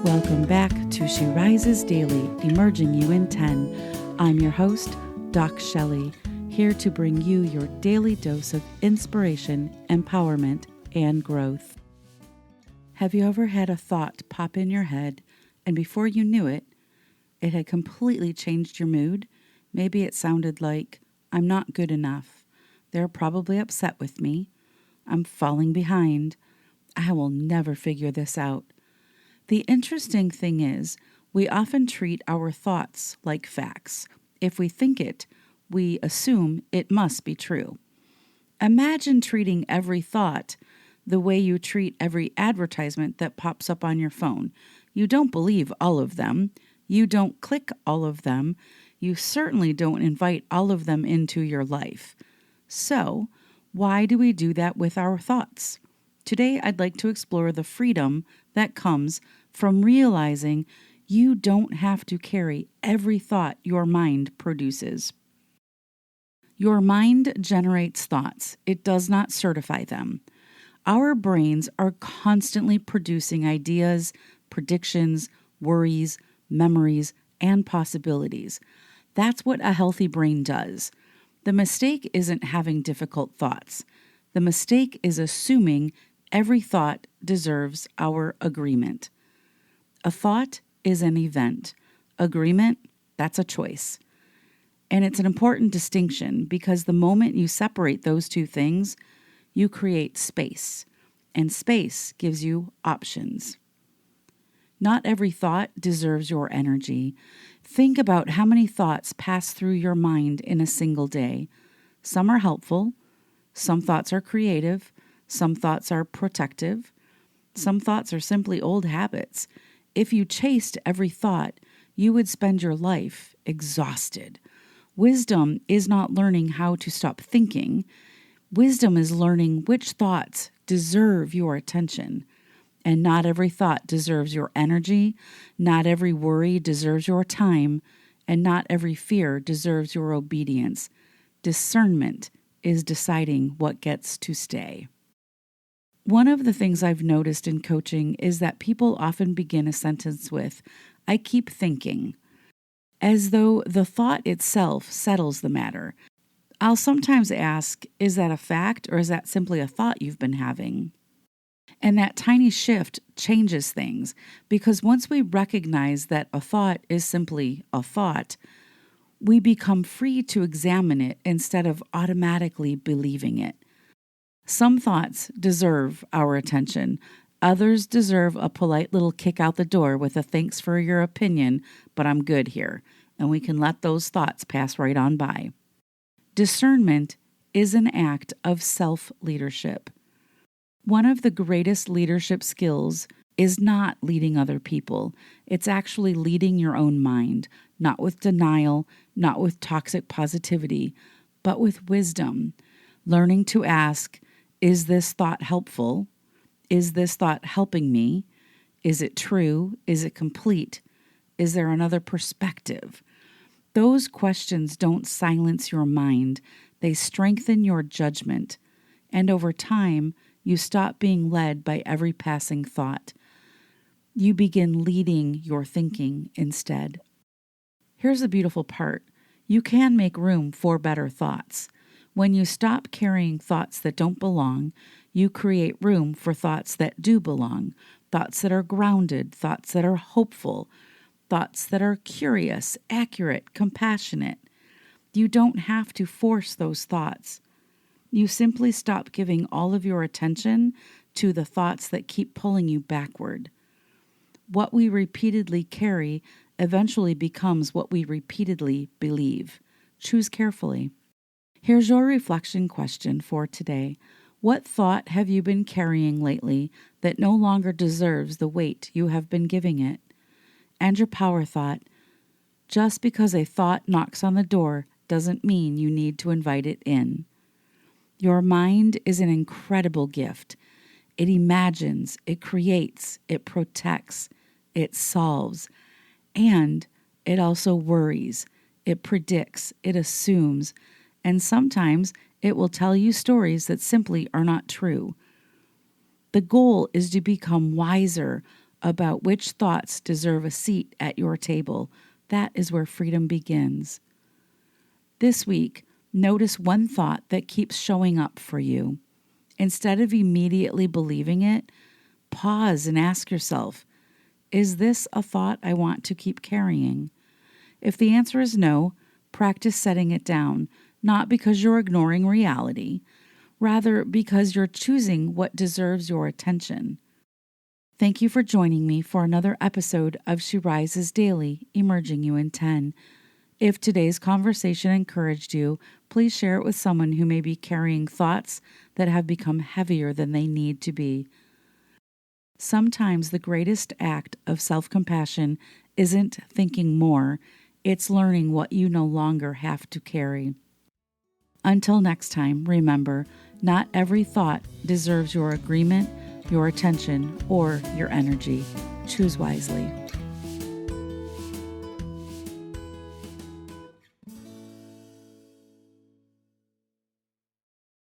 Welcome back to She Rises Daily, Emerging You in 10. I'm your host, Doc Shelley, here to bring you your daily dose of inspiration, empowerment, and growth. Have you ever had a thought pop in your head, and before you knew it, it had completely changed your mood? Maybe it sounded like, I'm not good enough. They're probably upset with me. I'm falling behind. I will never figure this out. The interesting thing is, we often treat our thoughts like facts. If we think it, we assume it must be true. Imagine treating every thought the way you treat every advertisement that pops up on your phone. You don't believe all of them. You don't click all of them. You certainly don't invite all of them into your life. So, why do we do that with our thoughts? Today, I'd like to explore the freedom that comes from realizing you don't have to carry every thought your mind produces. Your mind generates thoughts. It does not certify them. Our brains are constantly producing ideas, predictions, worries, memories, and possibilities. That's what a healthy brain does. The mistake isn't having difficult thoughts. The mistake is assuming every thought deserves our agreement. A thought is an event. Agreement, that's a choice. And it's an important distinction because the moment you separate those two things, you create space. And space gives you options. Not every thought deserves your energy. Think about how many thoughts pass through your mind in a single day. Some are helpful. Some thoughts are creative. Some thoughts are protective. Some thoughts are simply old habits. If you chased every thought, you would spend your life exhausted. Wisdom is not learning how to stop thinking. Wisdom is learning which thoughts deserve your attention. And not every thought deserves your energy. Not every worry deserves your time. And not every fear deserves your obedience. Discernment is deciding what gets to stay. One of the things I've noticed in coaching is that people often begin a sentence with, I keep thinking, as though the thought itself settles the matter. I'll sometimes ask, is that a fact or is that simply a thought you've been having? And that tiny shift changes things because once we recognize that a thought is simply a thought, we become free to examine it instead of automatically believing it. Some thoughts deserve our attention. Others deserve a polite little kick out the door with a thanks for your opinion, but I'm good here. And we can let those thoughts pass right on by. Discernment is an act of self-leadership. One of the greatest leadership skills is not leading other people. It's actually leading your own mind, not with denial, not with toxic positivity, but with wisdom. Learning to ask, is this thought helpful? Is this thought helping me? Is it true? Is it complete? Is there another perspective? Those questions don't silence your mind. They strengthen your judgment. And over time, you stop being led by every passing thought. You begin leading your thinking instead. Here's the beautiful part. You can make room for better thoughts. When you stop carrying thoughts that don't belong, you create room for thoughts that do belong, thoughts that are grounded, thoughts that are hopeful, thoughts that are curious, accurate, compassionate. You don't have to force those thoughts. You simply stop giving all of your attention to the thoughts that keep pulling you backward. What we repeatedly carry eventually becomes what we repeatedly believe. Choose carefully. Here's your reflection question for today. What thought have you been carrying lately that no longer deserves the weight you have been giving it? And your power thought, just because a thought knocks on the door doesn't mean you need to invite it in. Your mind is an incredible gift. It imagines, it creates, it protects, it solves, and it also worries, it predicts, it assumes, and sometimes it will tell you stories that simply are not true. The goal is to become wiser about which thoughts deserve a seat at your table. That is where freedom begins. This week, notice one thought that keeps showing up for you. Instead of immediately believing it, pause and ask yourself, is this a thought I want to keep carrying? If the answer is no, practice setting it down, not because you're ignoring reality, rather because you're choosing what deserves your attention. Thank you for joining me for another episode of She Rises Daily, Emerging You in 10. If today's conversation encouraged you, please share it with someone who may be carrying thoughts that have become heavier than they need to be. Sometimes the greatest act of self-compassion isn't thinking more, it's learning what you no longer have to carry. Until next time, remember, not every thought deserves your agreement, your attention, or your energy. Choose wisely.